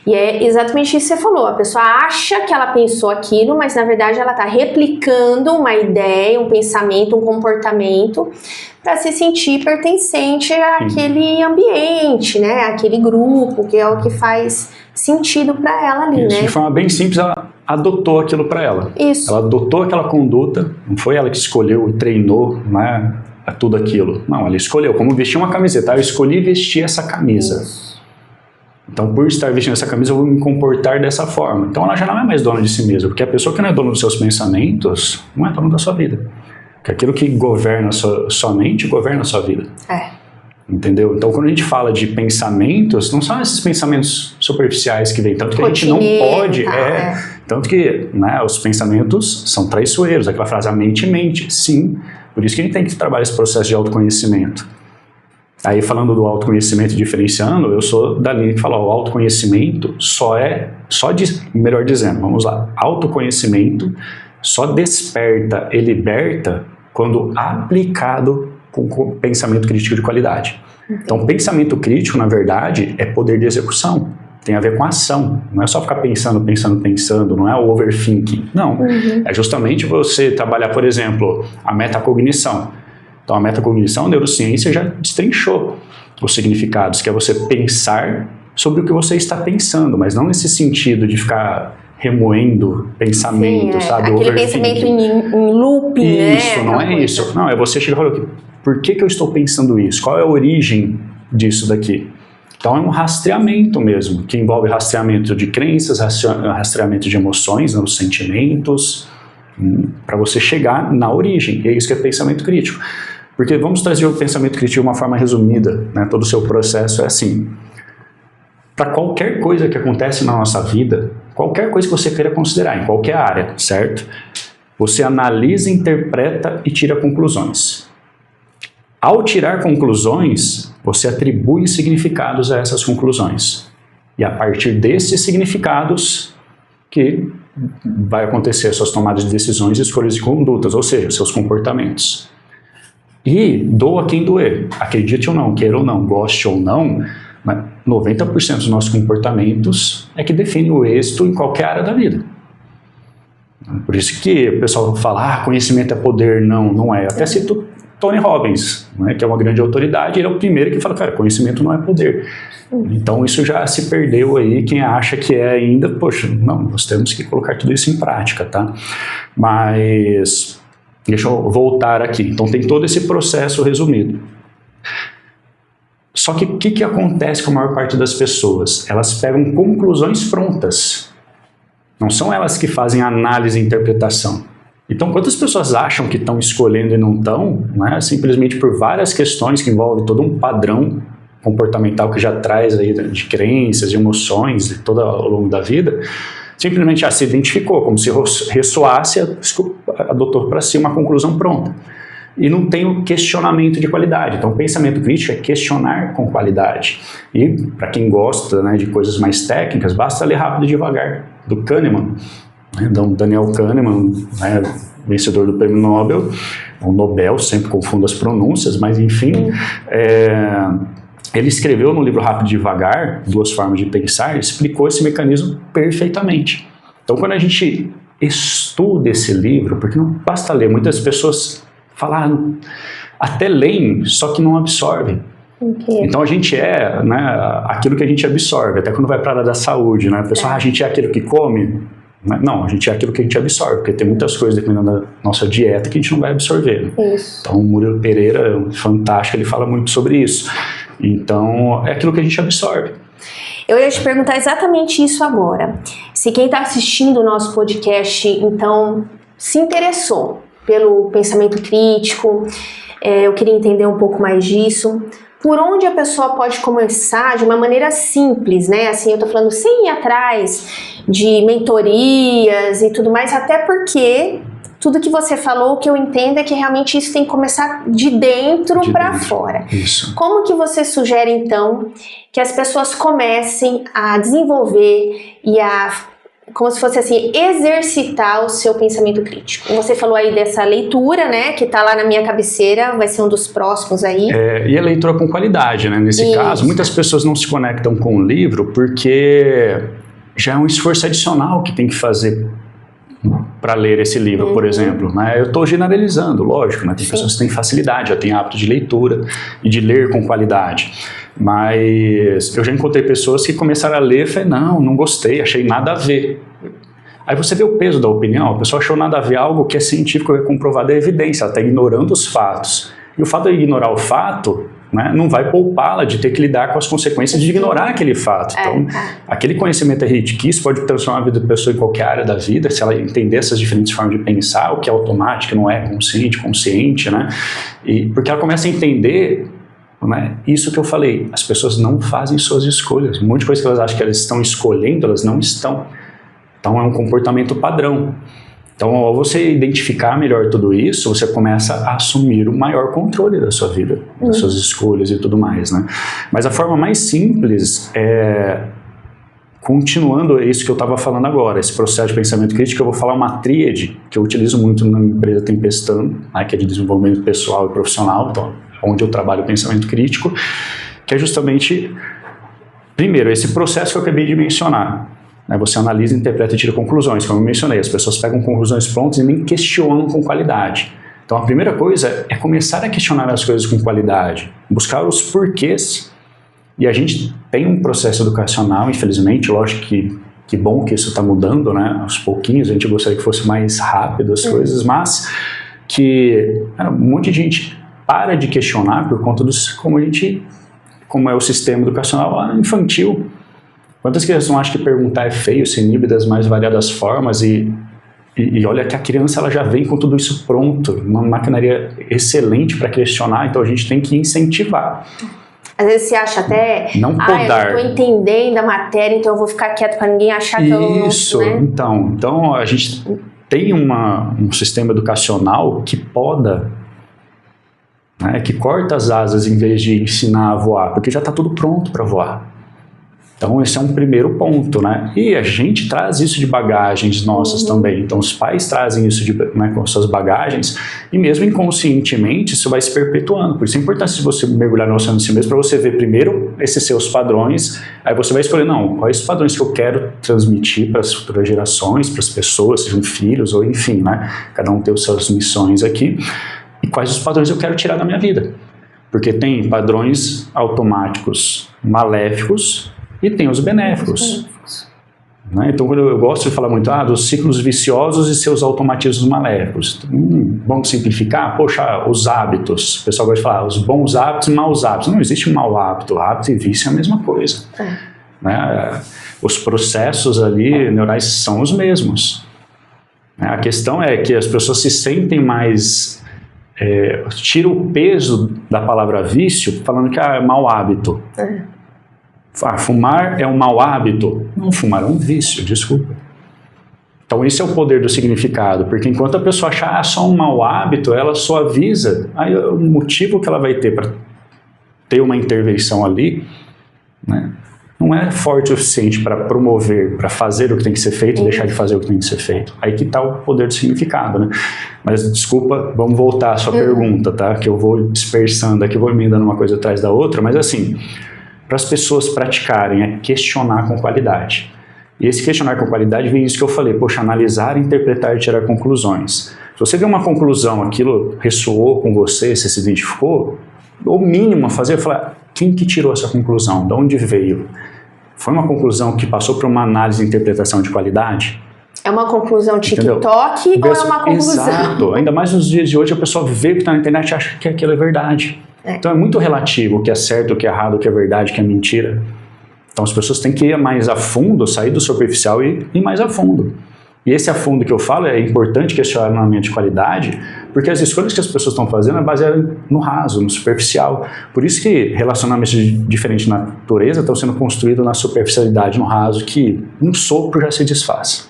E é exatamente isso que você falou. A pessoa acha que ela pensou aquilo, mas na verdade ela está replicando uma ideia, um pensamento, um comportamento para se sentir pertencente àquele ambiente, né? Àquele grupo, que é o que faz sentido para ela ali, isso, né? De forma bem simples, ela adotou aquilo para ela. Isso. Ela adotou aquela conduta, não foi ela que escolheu e treinou, né, tudo aquilo. Não, ela escolheu. Como vestir uma camiseta, eu escolhi vestir essa camisa. Isso. Então, por estar vestindo essa camisa, eu vou me comportar dessa forma. Então, ela já não é mais dona de si mesma, porque a pessoa que não é dona dos seus pensamentos não é dona da sua vida. Porque aquilo que governa sua mente, governa a sua vida. Entendeu? Então, quando a gente fala de pensamentos, não são esses pensamentos superficiais que vêm, tanto que a gente não pode... Tanto que, né, os pensamentos são traiçoeiros, aquela frase, a mente mente. Sim, por isso que a gente tem que trabalhar esse processo de autoconhecimento. Aí, falando do autoconhecimento, diferenciando, eu sou da linha que fala, o autoconhecimento melhor dizendo, vamos lá, autoconhecimento só desperta e liberta quando aplicado com pensamento crítico de qualidade. Então, pensamento crítico, na verdade, é poder de execução. Tem a ver com ação. Não é só ficar pensando, não é o overthinking. Não. É justamente você trabalhar, por exemplo, a metacognição. Então, a metacognição, a neurociência já destrinchou os significados, que é você pensar sobre o que você está pensando, mas não nesse sentido de ficar remoendo pensamento, sabe? Aquele pensamento em looping, né? Isso, não é isso. Não, é você chegar e falar, por que eu estou pensando isso? Qual é a origem disso daqui? Então, é um rastreamento mesmo, que envolve rastreamento de crenças, rastreamento de emoções, dos sentimentos, para você chegar na origem. E é isso que é pensamento crítico. Porque vamos trazer o pensamento crítico de uma forma resumida, né? Todo o seu processo é assim. Para qualquer coisa que acontece na nossa vida, qualquer coisa que você queira considerar, em qualquer área, certo? Você analisa, interpreta e tira conclusões. Ao tirar conclusões, você atribui significados a essas conclusões. E a partir desses significados que vai acontecer as suas tomadas de decisões, escolhas e condutas, ou seja, seus comportamentos. E doa quem doer, acredite ou não, queira ou não, goste ou não, 90% dos nossos comportamentos é que define o êxito em qualquer área da vida. Por isso que o pessoal fala, conhecimento é poder. Não, não é. Até cito Tony Robbins, né, que é uma grande autoridade, ele é o primeiro que fala, cara, conhecimento não é poder. Então isso já se perdeu aí, quem acha que é ainda, poxa, não, nós temos que colocar tudo isso em prática, tá? Mas... deixa eu voltar aqui. Então tem todo esse processo resumido. Só que o que acontece com a maior parte das pessoas? Elas pegam conclusões prontas. Não são elas que fazem análise e interpretação. Então, quantas pessoas acham que estão escolhendo e não estão, né, simplesmente por várias questões que envolvem todo um padrão comportamental que já traz aí de crenças, de emoções, todo ao longo da vida, simplesmente se identificou, como se ressoasse, adotou para si uma conclusão pronta. E não tem o questionamento de qualidade. Então, o pensamento crítico é questionar com qualidade. E, para quem gosta, né, de coisas mais técnicas, basta ler Rápido e Devagar, do Kahneman. Então, Daniel Kahneman, né, vencedor do Prêmio Nobel, o Nobel, sempre confundo as pronúncias, mas enfim... ele escreveu no livro Rápido e Devagar, Duas Formas de Pensar, explicou esse mecanismo perfeitamente. Então, quando a gente estuda esse livro, porque não basta ler, muitas pessoas falam, até leem, só que não absorvem. Okay. Então, a gente é, né, aquilo que a gente absorve, até quando vai para a área da saúde, né? A pessoa, a gente é aquilo que come. Não, a gente é aquilo que a gente absorve, porque tem muitas coisas dependendo da nossa dieta que a gente não vai absorver. Isso. Então, o Murilo Pereira, fantástico, ele fala muito sobre isso. Então, é aquilo que a gente absorve. Eu ia te perguntar exatamente isso agora. Se quem está assistindo o nosso podcast, então, se interessou pelo pensamento crítico, eu queria entender um pouco mais disso. Por onde a pessoa pode começar de uma maneira simples, né? Assim, eu tô falando sem ir atrás de mentorias e tudo mais, até porque tudo que você falou, o que eu entendo é que realmente isso tem que começar de dentro para fora. Isso. Como que você sugere, então, que as pessoas comecem a desenvolver e a, como se fosse assim, exercitar o seu pensamento crítico? Você falou aí dessa leitura, né, que tá lá na minha cabeceira, vai ser um dos próximos aí. E a leitura com qualidade, né? Nesse caso, muitas pessoas não se conectam com o livro porque já é um esforço adicional que tem que fazer para ler esse livro, por exemplo. Né? Eu estou generalizando, lógico, né? Tem pessoas que têm facilidade, já têm hábito de leitura e de ler com qualidade. Mas eu já encontrei pessoas que começaram a ler e falaram, não gostei, achei nada a ver. Aí você vê o peso da opinião, a pessoa achou nada a ver algo que é científico, é comprovado, é evidência, ela está ignorando os fatos. E o fato de ignorar o fato, né, não vai poupá-la de ter que lidar com as consequências de ignorar aquele fato. Então, aquele conhecimento que isso pode transformar a vida da pessoa em qualquer área da vida, se ela entender essas diferentes formas de pensar, o que é automático, não é consciente, né? Porque ela começa a entender, né, isso que eu falei, as pessoas não fazem suas escolhas. Um monte de coisa que elas acham que elas estão escolhendo, elas não estão. Então, é um comportamento padrão. Então, ao você identificar melhor tudo isso, você começa a assumir o maior controle da sua vida, das suas escolhas e tudo mais, né? Mas a forma mais simples é, continuando isso que eu estava falando agora, esse processo de pensamento crítico, eu vou falar uma tríade que eu utilizo muito na empresa Tempestando, né, que é de desenvolvimento pessoal e profissional, então, onde eu trabalho o pensamento crítico, que é justamente, primeiro, esse processo que eu acabei de mencionar. Você analisa, interpreta e tira conclusões, como eu mencionei. As pessoas pegam conclusões prontas e nem questionam com qualidade. Então a primeira coisa é começar a questionar as coisas com qualidade, buscar os porquês. E a gente tem um processo educacional, infelizmente, lógico que bom que isso está mudando, né? Aos pouquinhos, a gente gostaria que fosse mais rápido as coisas, mas que um monte de gente para de questionar por conta dos como é o sistema educacional infantil. Quantas crianças não acham que perguntar é feio, se inibe das mais variadas formas e olha que a criança ela já vem com tudo isso pronto, uma maquinaria excelente para questionar, então a gente tem que incentivar. Às vezes se acha até, não podar. Eu estou entendendo a matéria, então eu vou ficar quieto para ninguém achar que eu... Isso, né? Então a gente tem um sistema educacional que poda, né, que corta as asas em vez de ensinar a voar, porque já está tudo pronto para voar. Então esse é um primeiro ponto, né? E a gente traz isso de bagagens nossas também. Então os pais trazem isso com suas bagagens e mesmo inconscientemente isso vai se perpetuando. Por isso é importante você mergulhar no oceano de si mesmo para você ver primeiro esses seus padrões. Aí você vai escolher, quais os padrões que eu quero transmitir para as futuras gerações, para as pessoas, sejam filhos ou enfim, né? Cada um tem as suas missões aqui. E quais os padrões eu quero tirar da minha vida. Porque tem padrões automáticos maléficos e tem os benéficos. Né? Então, quando eu gosto de falar muito dos ciclos viciosos e seus automatismos maléficos. Vamos simplificar? Poxa, os hábitos. O pessoal gosta de falar os bons hábitos e maus hábitos. Não existe um mau hábito. Hábito e vício é a mesma coisa. Né? Os processos ali neurais são os mesmos. A questão é que as pessoas se sentem mais... tira o peso da palavra vício falando que é mau hábito. Fumar é um mau hábito? Não, fumar é um vício, desculpa. Então esse é o poder do significado, porque enquanto a pessoa achar só um mau hábito, ela suaviza, aí o motivo que ela vai ter para ter uma intervenção ali, né, não é forte o suficiente para promover, para fazer o que tem que ser feito e deixar de fazer o que tem que ser feito. Aí que está o poder do significado, né? Mas desculpa, vamos voltar à sua pergunta, tá? Que eu vou dispersando aqui, vou emendando uma coisa atrás da outra, mas assim... para as pessoas praticarem, é questionar com qualidade. E esse questionar com qualidade vem isso que eu falei, poxa, analisar, interpretar e tirar conclusões. Se você vê uma conclusão, aquilo ressoou com você, você se identificou, o mínimo a fazer é falar, quem que tirou essa conclusão? De onde veio? Foi uma conclusão que passou por uma análise e interpretação de qualidade? É uma conclusão TikTok ou é uma conclusão? Exato. Ainda mais nos dias de hoje, a pessoa vê o que está na internet e acha que aquilo é verdade. Então é muito relativo o que é certo, o que é errado, o que é verdade, o que é mentira. Então as pessoas têm que ir mais a fundo, sair do superficial e ir mais a fundo. E esse a fundo que eu falo é importante questionamento de qualidade, porque as escolhas que as pessoas estão fazendo é baseada no raso, no superficial. Por isso que relacionamentos de diferente natureza estão sendo construídos na superficialidade, no raso, que um sopro já se desfaz.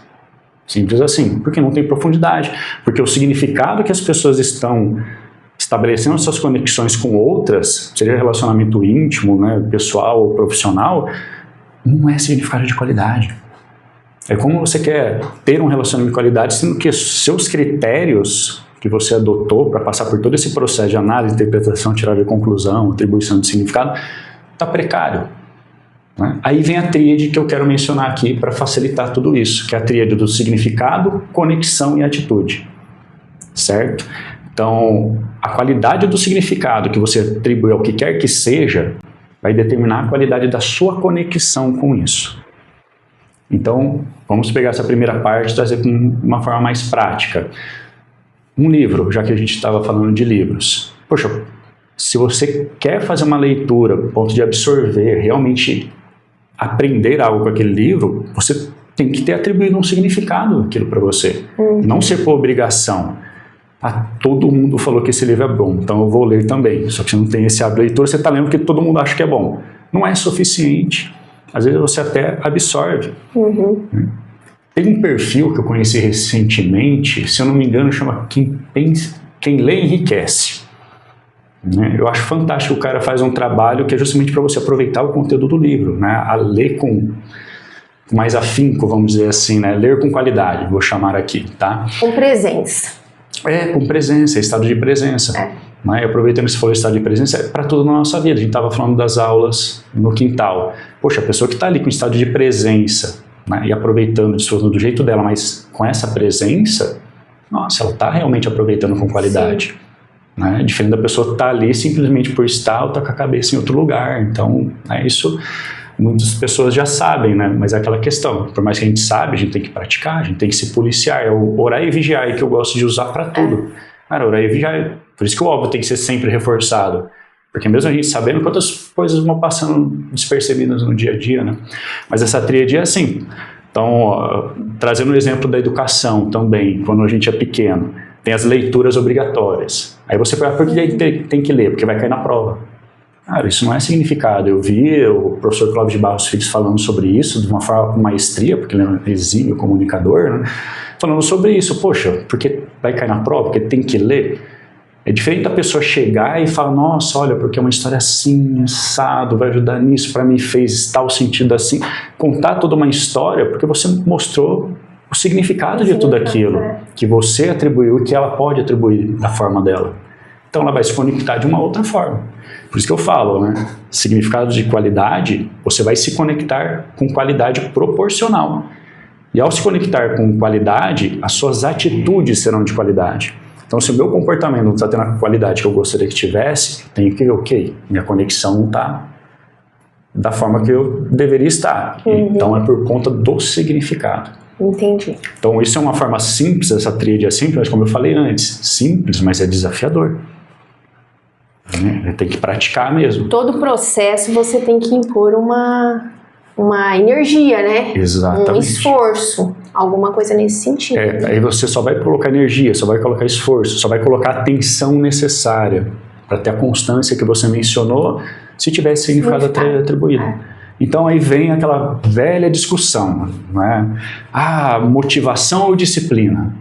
Simples assim, porque não tem profundidade, porque o significado que as pessoas estão estabelecendo suas conexões com outras, seja relacionamento íntimo, né, pessoal ou profissional, não é significado de qualidade. É como você quer ter um relacionamento de qualidade, sendo que seus critérios que você adotou para passar por todo esse processo de análise, interpretação, tirar de conclusão, atribuição de significado, está precário. Né? Aí vem a tríade que eu quero mencionar aqui para facilitar tudo isso, que é a tríade do significado, conexão e atitude. Certo? Então, a qualidade do significado que você atribui ao que quer que seja vai determinar a qualidade da sua conexão com isso. Então, vamos pegar essa primeira parte e trazer de uma forma mais prática. Um livro, já que a gente estava falando de livros. Poxa, se você quer fazer uma leitura, a ponto de absorver, realmente aprender algo com aquele livro, você tem que ter atribuído um significado aquilo para você. Não ser por obrigação. Todo mundo falou que esse livro é bom, então eu vou ler também. Só que você não tem esse hábito de leitura, você está lendo porque todo mundo acha que é bom. Não é suficiente. Às vezes você até absorve. Tem um perfil que eu conheci recentemente, se eu não me engano, chama Quem Lê Enriquece. Eu acho fantástico, o cara faz um trabalho que é justamente para você aproveitar o conteúdo do livro, né? A ler com mais afinco, vamos dizer assim, né? Ler com qualidade, vou chamar aqui, tá? Com presença. Com presença, estado de presença. Né? E aproveitando que você falou estado de presença, é para tudo na nossa vida. A gente estava falando das aulas no quintal. Poxa, a pessoa que está ali com estado de presença, né? E aproveitando, desfrutando do jeito dela, mas com essa presença, nossa, ela está realmente aproveitando com qualidade. Né? Diferente da pessoa estar ali simplesmente por estar ou estar com a cabeça em outro lugar. Então, isso muitas pessoas já sabem, né? Mas é aquela questão, por mais que a gente saiba, a gente tem que praticar, a gente tem que se policiar. É o orar e vigiar aí que eu gosto de usar para tudo. Cara, orar e vigiar, por isso que o óbvio tem que ser sempre reforçado. Porque mesmo a gente sabendo quantas coisas vão passando despercebidas no dia a dia, né? Mas essa tríade é assim. Então, trazendo o exemplo da educação também, quando a gente é pequeno, tem as leituras obrigatórias. Aí você fala, por que tem que ler? Porque vai cair na prova. Cara, isso não é significado. Eu vi o professor Clóvis de Barros Filhos falando sobre isso de uma forma com maestria, porque ele é um exímio comunicador, né? Falando sobre isso. Poxa, porque vai cair na prova? Porque tem que ler? É diferente da pessoa chegar e falar, nossa, olha, porque é uma história assim, assado, vai ajudar nisso, para mim fez tal sentido assim. Contar toda uma história, porque você mostrou o significado de tudo aquilo que você atribuiu e que ela pode atribuir da forma dela. Então ela vai se conectar de uma outra forma. Por isso que eu falo, né? Significado de qualidade, você vai se conectar com qualidade proporcional. E ao se conectar com qualidade, as suas atitudes serão de qualidade. Então, se o meu comportamento não está tendo a qualidade que eu gostaria que tivesse, tenho que ver, ok, minha conexão não está da forma que eu deveria estar. Então, é por conta do significado. Entendi. Então, isso é uma forma simples, essa tríade é simples, mas como eu falei antes, simples, mas é desafiador. Tem que praticar mesmo. Todo processo você tem que impor uma energia, né? Exatamente. Um esforço, alguma coisa nesse sentido. Aí você só vai colocar energia, só vai colocar esforço, só vai colocar a atenção necessária para ter a constância que você mencionou, se tivesse significado atribuído. Então aí vem aquela velha discussão, né? Motivação ou disciplina?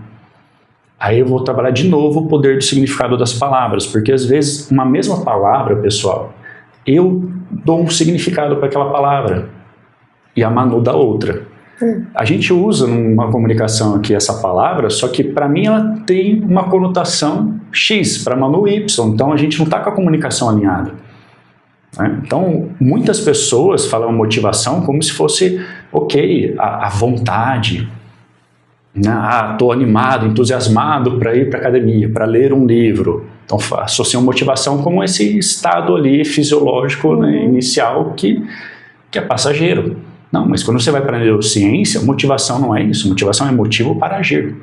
Aí eu vou trabalhar de novo o poder do significado das palavras, porque às vezes uma mesma palavra, pessoal, eu dou um significado para aquela palavra e a Manu dá outra. A gente usa numa comunicação aqui essa palavra, só que para mim ela tem uma conotação X, para Manu Y, então a gente não está com a comunicação alinhada. Então, muitas pessoas falam motivação como se fosse, ok, a vontade, estou animado, entusiasmado para ir para a academia, para ler um livro. Então, associam motivação como esse estado ali fisiológico, né, inicial que é passageiro. Não, mas quando você vai para a neurociência, motivação não é isso. Motivação é motivo para agir.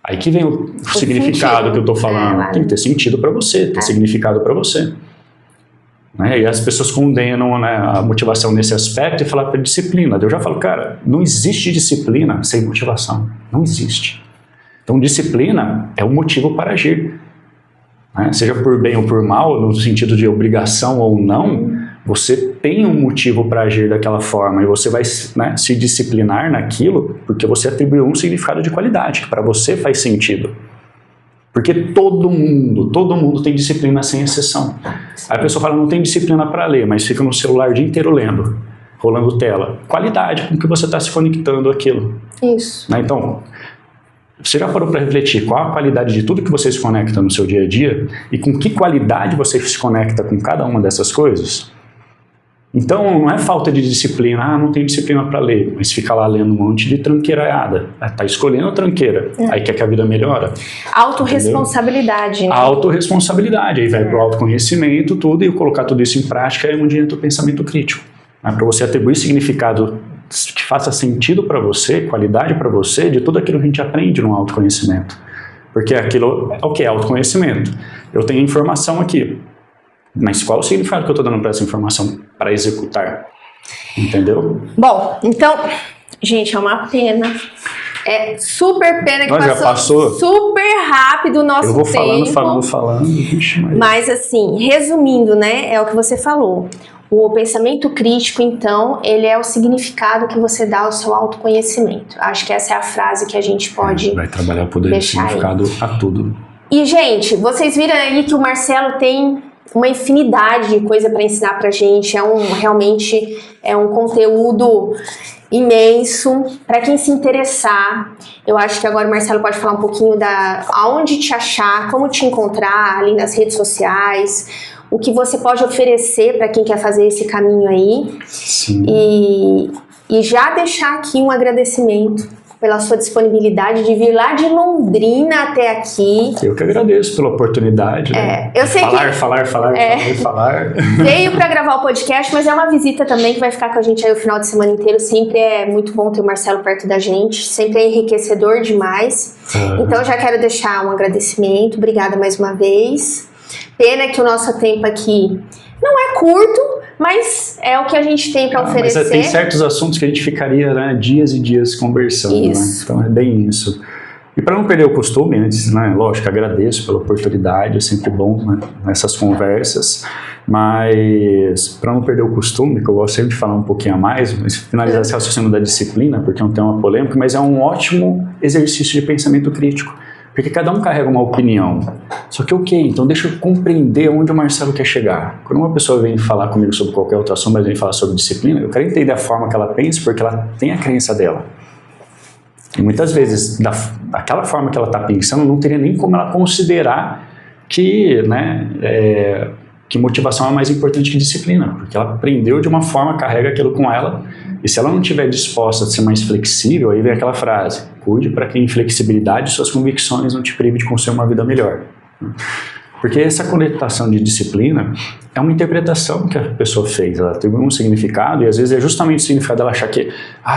Aí que vem o significado que eu estou falando. Tem que ter sentido para você, ter significado para você. Né? E as pessoas condenam, né, a motivação nesse aspecto e falam para disciplina. Eu já falo, cara, não existe disciplina sem motivação. Não existe. Então, disciplina é o motivo para agir. Né? Seja por bem ou por mal, no sentido de obrigação ou não, você tem um motivo para agir daquela forma e você vai, né, se disciplinar naquilo porque você atribuiu um significado de qualidade, que para você faz sentido. Porque todo mundo tem disciplina sem exceção. Aí a pessoa fala, não tem disciplina para ler, mas fica no celular o dia inteiro lendo, rolando tela. Qualidade com que você está se conectando àquilo. Isso. Né? Então, você já parou para refletir qual a qualidade de tudo que você se conecta no seu dia a dia e com que qualidade você se conecta com cada uma dessas coisas? Então, não é falta de disciplina, não tem disciplina para ler, mas fica lá lendo um monte de tranqueiraiada. Tá escolhendo a tranqueira, aí quer que a vida melhora. Autorresponsabilidade. Né? Autorresponsabilidade, aí vai pro autoconhecimento, tudo, e colocar tudo isso em prática é onde entra o pensamento crítico. Para você atribuir significado que faça sentido para você, qualidade para você, de tudo aquilo que a gente aprende no autoconhecimento. Porque aquilo é o que é autoconhecimento. Eu tenho informação aqui. Mas qual o significado que eu estou dando para essa informação para executar? Entendeu? Bom, então, gente, é uma pena. É super pena que passou super rápido o nosso tempo. Eu vou falando. Mas assim, resumindo, né, é o que você falou. O pensamento crítico, então, ele é o significado que você dá ao seu autoconhecimento. Acho que essa é a frase que a gente pode vai trabalhar o poder do significado a tudo. E, gente, vocês viram aí que o Marcelo tem uma infinidade de coisa para ensinar pra gente, realmente é um conteúdo imenso. Para quem se interessar, eu acho que agora o Marcelo pode falar um pouquinho aonde te achar, como te encontrar ali nas redes sociais, o que você pode oferecer para quem quer fazer esse caminho aí. Sim. E já deixar aqui um agradecimento pela sua disponibilidade de vir lá de Londrina até aqui. Eu que agradeço pela oportunidade. Né? Eu sei falar. Veio para gravar o podcast, mas é uma visita também que vai ficar com a gente aí o final de semana inteiro. Sempre é muito bom ter o Marcelo perto da gente, sempre é enriquecedor demais. Então já quero deixar um agradecimento, obrigada mais uma vez. Pena que o nosso tempo aqui não é curto, mas é o que a gente tem para oferecer. Mas tem certos assuntos que a gente ficaria, né, dias e dias conversando. Né? Então é bem isso. E para não perder o costume, antes, né, lógico, agradeço pela oportunidade, é sempre bom, né, nessas conversas, mas para não perder o costume, que eu gosto sempre de falar um pouquinho a mais, mas finalizar esse raciocínio da disciplina, porque é um tema polêmico, mas é um ótimo exercício de pensamento crítico. Porque cada um carrega uma opinião. Só que então deixa eu compreender onde o Marcelo quer chegar. Quando uma pessoa vem falar comigo sobre qualquer outro assunto, mas vem falar sobre disciplina, eu quero entender a forma que ela pensa, porque ela tem a crença dela. E muitas vezes, daquela forma que ela está pensando, não teria nem como ela considerar que, né, que motivação é mais importante que disciplina. Porque ela aprendeu de uma forma, carrega aquilo com ela. E se ela não estiver disposta a ser mais flexível, aí vem aquela frase: cuide para que a inflexibilidade de suas convicções não te prive de construir uma vida melhor. Porque essa conectação de disciplina é uma interpretação que a pessoa fez. Ela tem um significado e às vezes é justamente o significado dela achar que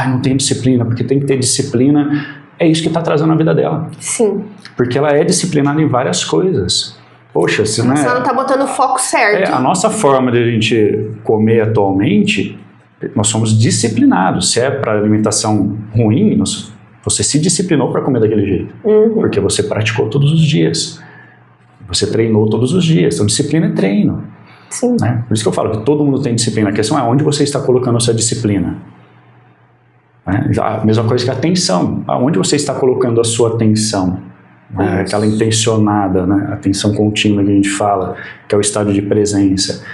não tem disciplina, porque tem que ter disciplina. É isso que está trazendo a vida dela. Sim. Porque ela é disciplinada em várias coisas. Poxa, se não Você não está botando o foco certo. A nossa forma de a gente comer atualmente, nós somos disciplinados. Se é para alimentação ruim, você se disciplinou para comer daquele jeito. Porque você praticou todos os dias. Você treinou todos os dias. Então, disciplina é treino. Sim. Né? Por isso que eu falo que todo mundo tem disciplina. A questão é onde você está colocando a sua disciplina. Né? A mesma coisa que a atenção. Aonde você está colocando a sua atenção. Né? Aquela intencionada, né? Atenção contínua que a gente fala, que é o estado de presença.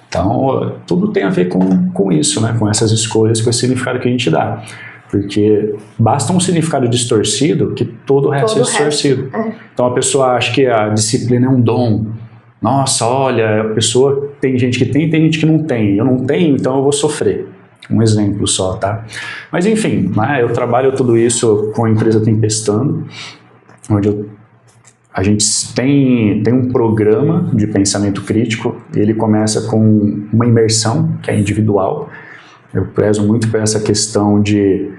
Então, tudo tem a ver com isso, né? Com essas escolhas, com esse significado que a gente dá. Porque basta um significado distorcido que todo o resto é distorcido. Então, a pessoa acha que a disciplina é um dom. Nossa, olha, a pessoa tem gente que tem gente que não tem. Eu não tenho, então eu vou sofrer. Um exemplo só, tá? Mas, enfim, né? Eu trabalho tudo isso com a empresa Tempestando, onde a gente tem um programa de pensamento crítico, e ele começa com uma imersão, que é individual. Eu prezo muito por essa questão de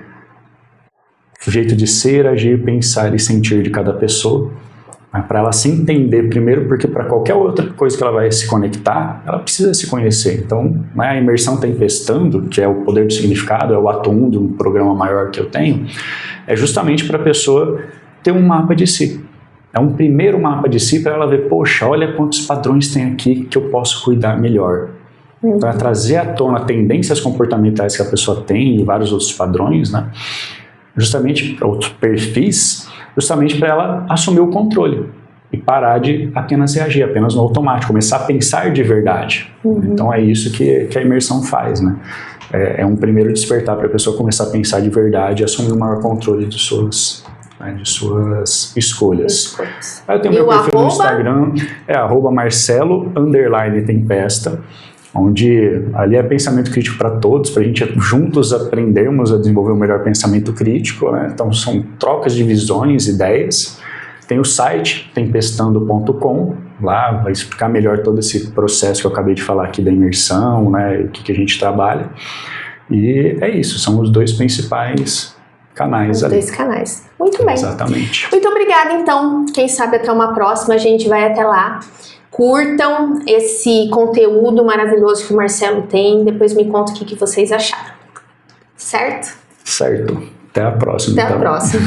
jeito de ser, agir, pensar e sentir de cada pessoa, né, para ela se entender primeiro, porque para qualquer outra coisa que ela vai se conectar, ela precisa se conhecer. Então, né, a imersão Tempestando, que é o poder do significado, é o ato 1 de um programa maior que eu tenho, é justamente para a pessoa ter um mapa de si. É um primeiro mapa de si para ela ver, poxa, olha quantos padrões tem aqui que eu posso cuidar melhor. Então é trazer à tona tendências comportamentais que a pessoa tem e vários outros padrões, né? Justamente para outros perfis, justamente para ela assumir o controle e parar de apenas reagir, apenas no automático, começar a pensar de verdade. Então é isso que a imersão faz, né? É um primeiro despertar para a pessoa começar a pensar de verdade e assumir o maior controle de suas escolhas. Aí eu tenho meu perfil no Instagram, @Marcelo_Tempesta, onde ali é pensamento crítico para todos, para a gente juntos aprendermos a desenvolver o melhor pensamento crítico, né? Então são trocas de visões, ideias. Tem o site, tempestando.com, lá vai explicar melhor todo esse processo que eu acabei de falar aqui da imersão, né? O que a gente trabalha. E é isso, são os dois principais canais ali. Os dois canais. Muito bem. Exatamente. Muito obrigada, então. Quem sabe até uma próxima, a gente vai até lá. Curtam esse conteúdo maravilhoso que o Marcelo tem. Depois me conta o que vocês acharam. Certo? Certo. Até a próxima. Até a próxima.